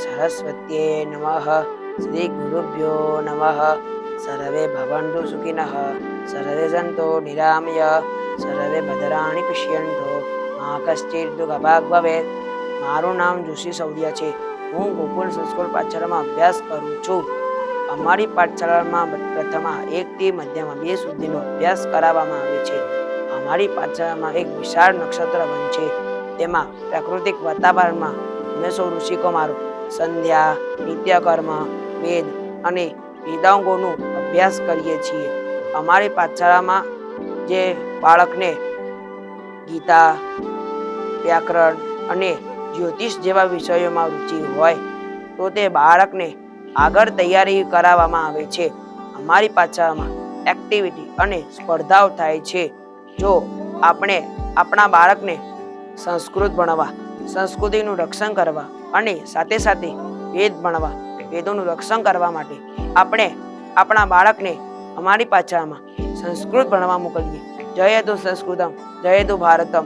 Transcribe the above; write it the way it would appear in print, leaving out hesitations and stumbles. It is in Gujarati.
સરસ્વત્યે નમઃ. શ્રી ગુરુભ્યો નમઃ. સર્વે ભવन्तु સુખિનઃ, સર્વે સન્તો નિરામય, સર્વે ભદ્રાણિ પશ્યન્તુ, મા કશ્ચિત દુઃખભાગ ભવેત. મારું નામ જોશી સૌર્ય છે. હું ગોકુલ સંસ્કૃત પાઠશાળામાં અભ્યાસ કરું છું. અમારી પાઠશાળામાં પ્રથમા 1 થી મધ્યમાં 2 સુધીનો અભ્યાસ કરાવવામાં આવે છે. અમારી પાઠશાળામાં એક વિશાળ નક્ષત્ર વન છે. તેમાં પ્રાકૃતિક વાતાવરણમાં અમે સૌ ઋષિકુમારો સંધ્યા, નિત્યકર્મ, વેદ અને વેદાંગોનો અભ્યાસ કરીએ છીએ. અમારી પાઠશાળામાં જે બાળકને ગીતા, વ્યાકરણ અને જ્યોતિષ જેવા વિષયોમાં રુચિ હોય તો તે બાળકને આગળ તૈયારી કરાવવામાં આવે છે. અમારી પાઠશાળામાં એક્ટિવિટી અને સ્પર્ધાઓ થાય છે. જો આપણે આપણા બાળકને સંસ્કૃત ભણવા, સંસ્કૃતિનું રક્ષણ કરવા અને સાથે સાથે વેદ ભણવા, વેદોનું રક્ષણ કરવા માટે આપણે આપણા બાળકને અમારી પાઠશાળામાં સંસ્કૃત ભણવા મોકલીએ. જય તુ સંસ્કૃતમ, જય તુ ભારતમ.